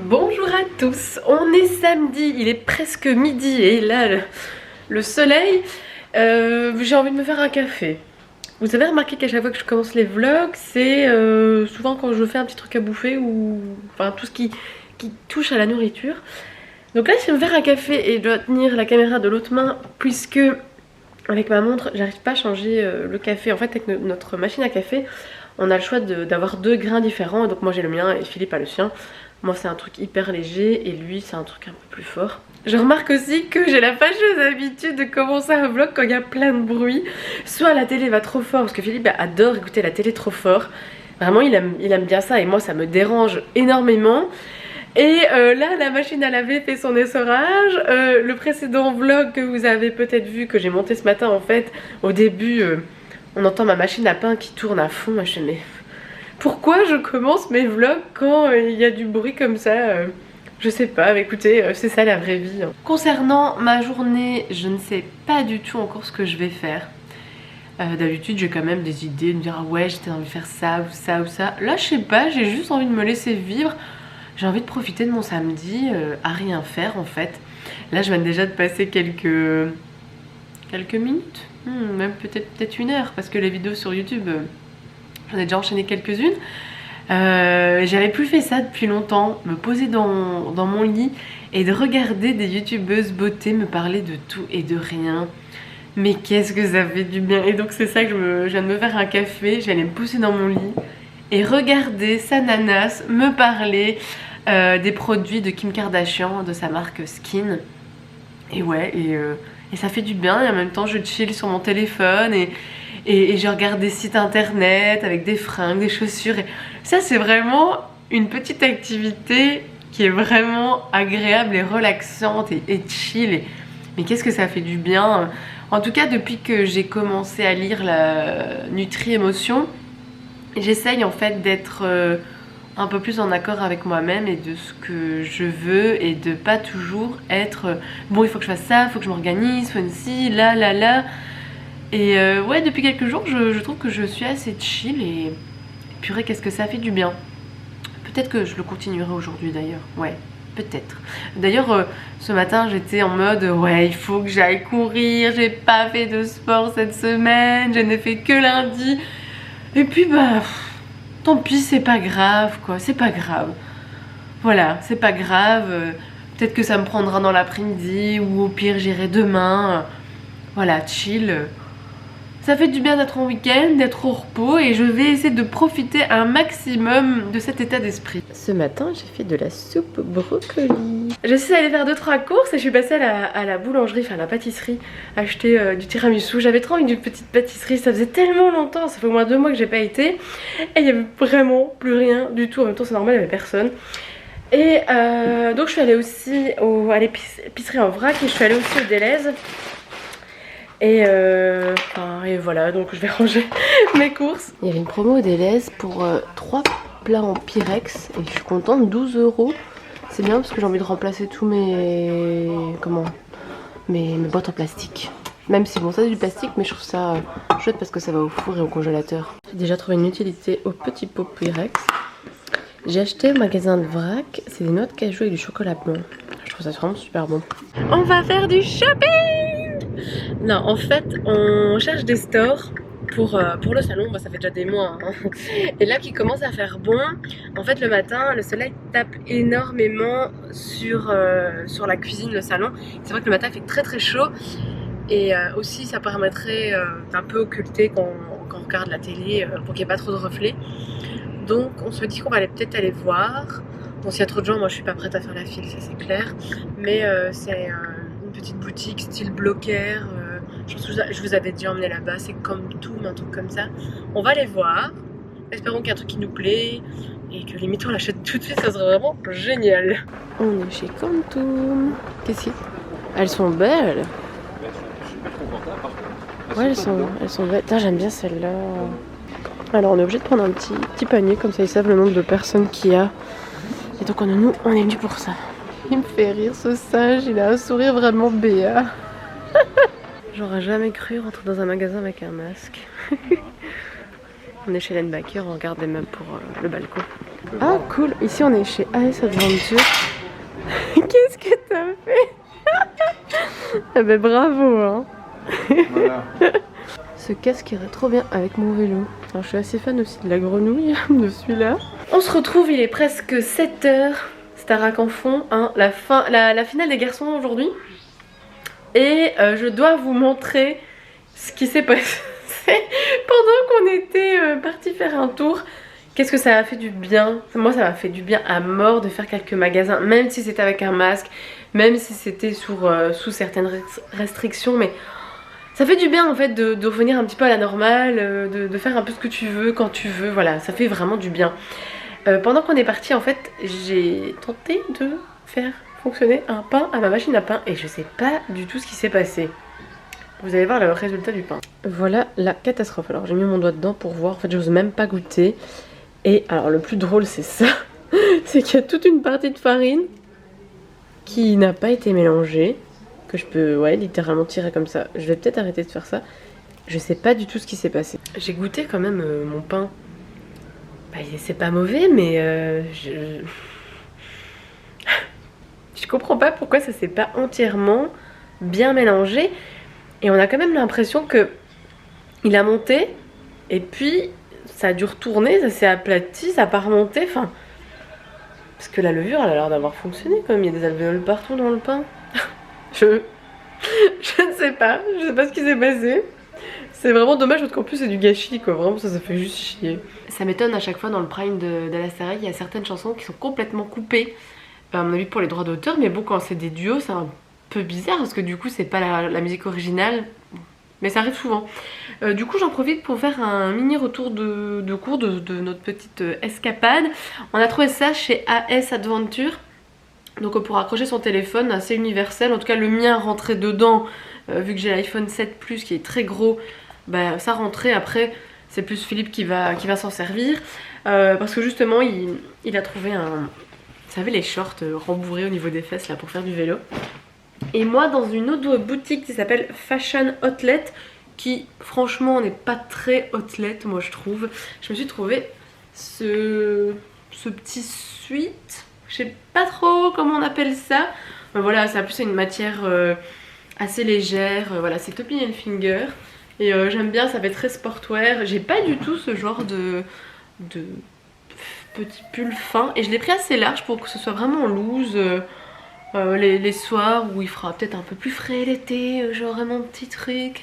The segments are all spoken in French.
Bonjour à tous, on est samedi, il est presque midi et là le soleil, j'ai envie de me faire un café. Vous avez remarqué qu'à chaque fois que je commence les vlogs, c'est souvent quand je fais un petit truc à bouffer ou enfin tout ce qui touche à la nourriture. Donc là je vais me faire un café et je dois tenir la caméra de l'autre main puisque avec ma montre j'arrive pas à changer le café. En fait avec notre machine à café on a le choix d'avoir deux grains différents, donc moi j'ai le mien et Philippe a le sien. Moi c'est un truc hyper léger et lui c'est un truc un peu plus fort. Je remarque aussi que j'ai la fâcheuse habitude de commencer un vlog quand il y a plein de bruit. Soit la télé va trop fort, parce que Philippe adore écouter la télé trop fort. Vraiment il aime bien ça et moi ça me dérange énormément. Et là la machine à laver fait son essorage. Le précédent vlog que vous avez peut-être vu, que j'ai monté ce matin en fait, au début on entend ma machine à pain qui tourne à fond. Moi je me dis, pourquoi je commence mes vlogs quand il y a du bruit comme ça je sais pas, mais écoutez, c'est ça la vraie vie. Concernant ma journée, je ne sais pas du tout encore ce que je vais faire. D'habitude j'ai quand même des idées, de me dire ah ouais j'étais envie de faire ça ou ça ou ça. Là je sais pas, j'ai juste envie de me laisser vivre. J'ai envie de profiter de mon samedi à rien faire en fait. Là je viens déjà de passer quelques minutes, même peut-être une heure, parce que les vidéos sur YouTube, j'en ai déjà enchaîné quelques-unes. J'avais plus fait ça depuis longtemps, me poser dans mon lit et de regarder des youtubeuses beauté me parler de tout et de rien. Mais qu'est-ce que ça fait du bien. Et donc c'est ça que je viens de me faire un café, j'allais me pousser dans mon lit et regarder Sananas me parler des produits de Kim Kardashian, de sa marque Skin. Et ouais, et ça fait du bien et en même temps je chill sur mon téléphone et je regarde des sites internet avec des fringues, des chaussures. Et ça c'est vraiment une petite activité qui est vraiment agréable et relaxante et chill. Mais qu'est-ce que ça fait du bien. En tout cas depuis que j'ai commencé à lire la Nutri-Émotion, j'essaye en fait d'être un peu plus en accord avec moi-même et de ce que je veux et de pas toujours être bon il faut que je fasse ça, il faut que je m'organise, faut une ci, là. Et ouais, depuis quelques jours, je trouve que je suis assez chill et purée, qu'est-ce que ça fait du bien. Peut-être que je le continuerai aujourd'hui d'ailleurs, ouais, peut-être. D'ailleurs, ce matin, j'étais en mode, ouais, il faut que j'aille courir, j'ai pas fait de sport cette semaine, je n'ai fait que lundi. Et puis, bah, tant pis, c'est pas grave, quoi, c'est pas grave. Voilà, c'est pas grave, peut-être que ça me prendra dans l'après-midi ou au pire, j'irai demain. Voilà, chill. Ça fait du bien d'être en week-end, d'être au repos et je vais essayer de profiter un maximum de cet état d'esprit. Ce matin, j'ai fait de la soupe brocoli. Je suis allée faire 2-3 courses et je suis passée à la boulangerie, enfin à la pâtisserie, acheter du tiramisu. J'avais trop envie d'une petite pâtisserie, ça faisait tellement longtemps, ça fait au moins 2 mois que j'ai pas été. Et il y avait vraiment plus rien du tout, en même temps c'est normal, il y avait personne. Et donc je suis allée aussi à l'épicerie en vrac et je suis allée aussi au Deleuze. Et voilà, donc je vais ranger mes courses. Il y avait une promo au Deleuze pour 3 plats en Pyrex et je suis contente, 12 €. C'est bien parce que j'ai envie de remplacer tous mes boîtes en plastique. Même si bon ça c'est du plastique, mais je trouve ça chouette parce que ça va au four et au congélateur. J'ai déjà trouvé une utilité aux petits pots Pyrex. J'ai acheté au magasin de vrac, c'est des noix de cajou avec du chocolat blanc. Je trouve ça vraiment super bon. On va faire du shopping! Non, en fait, on cherche des stores pour le salon. Bah, ça fait déjà des mois. Hein. Et là, qui commence à faire bon. En fait, le matin, le soleil tape énormément sur la cuisine, le salon. C'est vrai que le matin, il fait très très chaud. Et aussi, ça permettrait d'un peu occulter quand on regarde la télé pour qu'il n'y ait pas trop de reflets. Donc, on se dit qu'on va peut-être aller voir. Bon, s'il y a trop de gens, moi, je suis pas prête à faire la file, ça c'est clair. Mais c'est une petite boutique style Blocker. Je vous avais déjà emmené là-bas, c'est comme tout, un truc comme ça. On va les voir, espérons qu'il y a un truc qui nous plaît et que limite on l'achète tout de suite, ça serait vraiment génial. On est chez Quantum. Qu'est-ce qu'il y a? Elles sont belles. Ouais, elles sont belles. J'aime bien celle-là. Alors on est obligé de prendre un petit panier, comme ça ils savent le nombre de personnes qu'il y a. Et donc nous, on est venus pour ça. Il me fait rire ce singe, il a un sourire vraiment béat. J'aurais jamais cru rentrer dans un magasin avec un masque. On est chez Lenbacker, on regarde des meubles pour le balcon. Ah cool, ici on est chez AS Adventure. Qu'est-ce que t'as fait? Ah bah bravo hein. Voilà. Ce casque irait trop bien avec mon vélo. Alors je suis assez fan aussi de la grenouille, de celui-là. On se retrouve, il est presque 7h. Starac en fond, hein, la finale des garçons aujourd'hui. Et je dois vous montrer ce qui s'est passé pendant qu'on était parti faire un tour. Qu'est-ce que ça a fait du bien? Moi ça m'a fait du bien à mort de faire quelques magasins, même si c'était avec un masque, même si c'était sous certaines restrictions, mais ça fait du bien en fait de revenir un petit peu à la normale, de faire un peu ce que tu veux quand tu veux, voilà, ça fait vraiment du bien. Pendant qu'on est parti en fait, j'ai tenté de faire fonctionner un pain à ma machine à pain et je sais pas du tout ce qui s'est passé. Vous allez voir le résultat du pain. Voilà la catastrophe. Alors j'ai mis mon doigt dedans pour voir, en fait j'ose même pas goûter. Et alors le plus drôle c'est ça, c'est qu'il y a toute une partie de farine qui n'a pas été mélangée, que je peux littéralement tirer comme ça. Je vais peut-être arrêter de faire ça. Je sais pas du tout ce qui s'est passé. J'ai goûté quand même mon pain. Bah, c'est pas mauvais mais je comprends pas pourquoi ça s'est pas entièrement bien mélangé. Et on a quand même l'impression que il a monté et puis ça a dû retourner, ça s'est aplati, ça n'a pas remonté, enfin... Parce que la levure, elle a l'air d'avoir fonctionné quand même, il y a des alvéoles partout dans le pain. Je ne sais pas, je sais pas ce qui s'est passé. C'est vraiment dommage parce qu'en plus c'est du gâchis quoi, vraiment ça fait juste chier. Ça m'étonne à chaque fois dans le prime d'Alastair, il y a certaines chansons qui sont complètement coupées, à mon avis pour les droits d'auteur, mais bon quand c'est des duos c'est un peu bizarre parce que du coup c'est pas la musique originale. Mais ça arrive souvent. Du coup j'en profite pour faire un mini retour de cours de notre petite escapade. On a trouvé ça chez AS Adventure. Donc pour accrocher son téléphone, assez universel. En tout cas le mien rentrait dedans. Vu que j'ai l'iPhone 7 Plus qui est très gros, bah, ça rentrait. Après c'est plus Philippe qui va s'en servir. Parce que justement il a trouvé un... Vous savez les shorts rembourrés au niveau des fesses là pour faire du vélo. Et moi dans une autre boutique qui s'appelle Fashion Outlet, qui franchement n'est pas très outlet moi je trouve, je me suis trouvé ce petit sweat, je sais pas trop comment on appelle ça, mais voilà ça plus une matière assez légère, voilà c'est Tommy Hilfiger et j'aime bien, ça fait très sportwear, j'ai pas du tout ce genre de petit pull fin et je l'ai pris assez large pour que ce soit vraiment loose. Les soirs où il fera peut-être un peu plus frais l'été, j'aurai mon petit truc.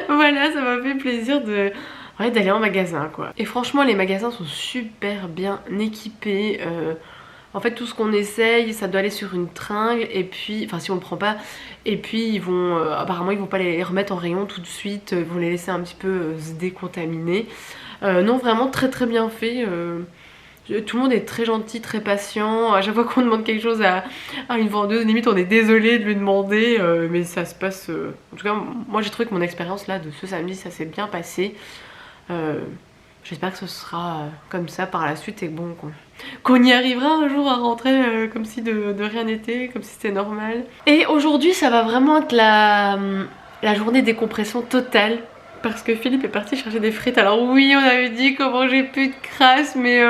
Voilà, ça m'a fait plaisir d'aller en magasin quoi. Et franchement les magasins sont super bien équipés. En fait tout ce qu'on essaye ça doit aller sur une tringle et puis, enfin si on le prend pas, et puis ils vont, apparemment ils vont pas les remettre en rayon tout de suite, ils vont les laisser un petit peu se décontaminer. Non vraiment très très bien fait. Tout le monde est très gentil, très patient. À chaque fois qu'on demande quelque chose à une vendeuse, limite on est désolé de lui demander, mais ça se passe... En tout cas, moi j'ai trouvé que mon expérience là de ce samedi, ça s'est bien passé. J'espère que ce sera comme ça par la suite et bon, qu'on y arrivera un jour à rentrer comme si de rien n'était, comme si c'était normal. Et aujourd'hui, ça va vraiment être la journée décompression totale. Parce que Philippe est parti chercher des frites. Alors oui, on avait dit comment j'ai plus de crasse, mais...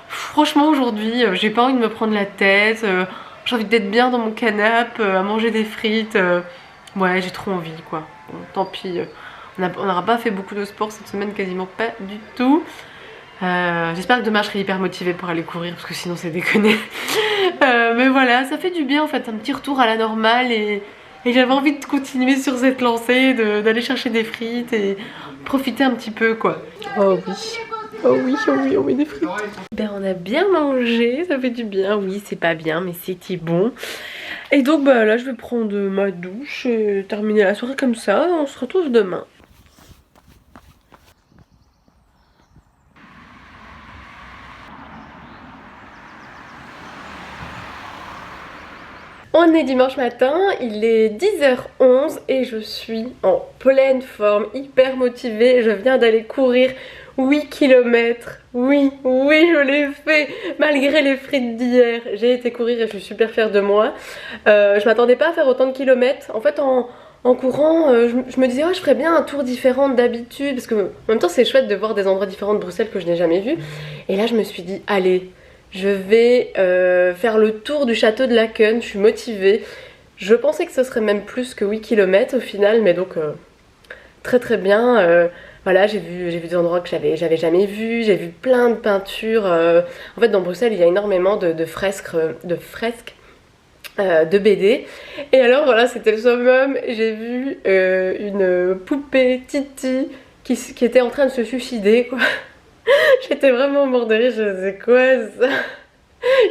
franchement aujourd'hui j'ai pas envie de me prendre la tête, j'ai envie d'être bien dans mon canapé, à manger des frites, ouais j'ai trop envie quoi, bon, tant pis, on n'aura pas fait beaucoup de sport cette semaine, quasiment pas du tout. J'espère que demain je serai hyper motivée pour aller courir parce que sinon c'est déconné. Mais voilà, ça fait du bien en fait, un petit retour à la normale et j'avais envie de continuer sur cette lancée, d'aller chercher des frites et profiter un petit peu quoi. Oh oui. Oh oui, on met des frites. Ben on a bien mangé, ça fait du bien. Oui, c'est pas bien, mais c'était bon. Et donc bah là, je vais prendre ma douche et terminer la soirée comme ça. On se retrouve demain. On est dimanche matin, il est 10h11 et je suis en pleine forme, hyper motivée. Je viens d'aller courir 8 km. Oui, je l'ai fait malgré les frites d'hier. J'ai été courir et je suis super fière de moi. Je m'attendais pas à faire autant de kilomètres. En fait, en courant, je me disais, oh, je ferais bien un tour différent d'habitude. Parce que en même temps, c'est chouette de voir des endroits différents de Bruxelles que je n'ai jamais vus. Et là, je me suis dit, allez, Je vais faire le tour du château de Laeken, je suis motivée. Je pensais que ce serait même plus que 8 km au final, mais donc très très bien. Voilà, j'ai vu des endroits que j'avais jamais vus, j'ai vu plein de peintures. En fait, dans Bruxelles, il y a énormément de fresques, de BD. Et alors voilà, c'était le summum. J'ai vu une poupée Titi qui était en train de se suicider, quoi. J'étais vraiment mort de rire, je sais quoi ça.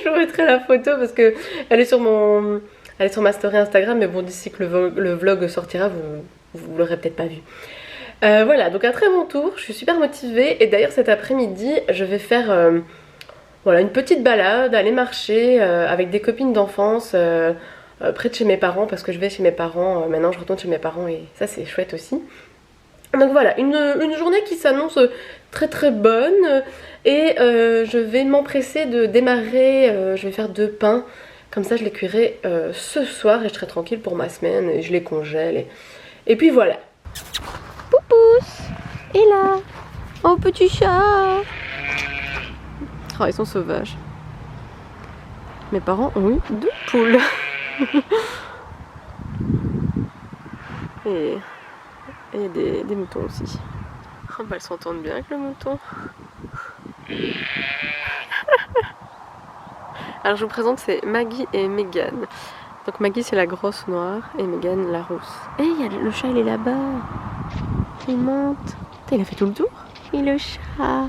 Je vous mettrai la photo parce que elle est sur ma story Instagram, mais bon, d'ici que le vlog sortira, vous l'aurez peut-être pas vu. Voilà, donc un très bon tour, je suis super motivée. Et d'ailleurs cet après-midi, je vais faire voilà, une petite balade, aller marcher avec des copines d'enfance près de chez mes parents, parce que je vais chez mes parents, maintenant je retourne chez mes parents et ça c'est chouette aussi. Donc voilà, une journée qui s'annonce très très bonne et je vais m'empresser de démarrer, je vais faire 2 pains, comme ça je les cuirai ce soir et je serai tranquille pour ma semaine et je les congèle et puis voilà. Poupous, et là, oh petit chat. Oh, ils sont sauvages. Mes parents ont eu 2 poules. et des moutons aussi. Oh, bah, elles s'entendent bien avec le mouton. Alors je vous présente, c'est Maggie et Megan. Donc Maggie c'est la grosse noire et Megan la rousse. Et le chat il est là-bas. Il monte. Il a fait tout le tour. Et le chat.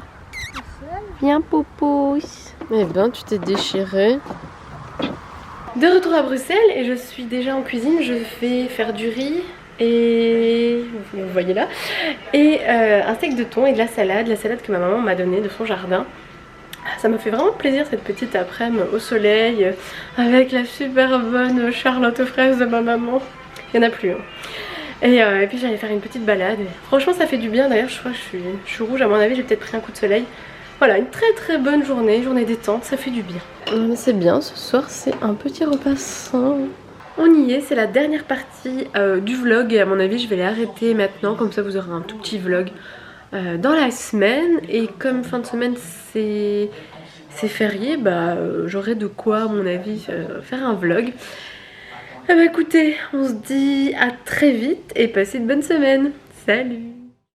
Viens Poupous. Eh ben tu t'es déchiré. De retour à Bruxelles et je suis déjà en cuisine. Je vais faire du riz et vous voyez là. Et un steak de thon et de la salade que ma maman m'a donnée de son jardin. Ça m'a fait vraiment plaisir cette petite après-midi au soleil avec la super bonne charlotte aux fraises de ma maman. Il n'y en a plus. Hein. Et puis j'allais faire une petite balade. Franchement ça fait du bien. D'ailleurs je crois que je suis rouge, à mon avis j'ai peut-être pris un coup de soleil. Voilà, une très très bonne journée détente, ça fait du bien. C'est bien, ce soir c'est un petit repas sain. On y est, c'est la dernière partie du vlog et à mon avis je vais les arrêter maintenant. Comme ça vous aurez un tout petit vlog dans la semaine. Et comme fin de semaine c'est férié, bah j'aurai de quoi à mon avis faire un vlog. Bah écoutez, on se dit à très vite et passez une bonne semaine. Salut!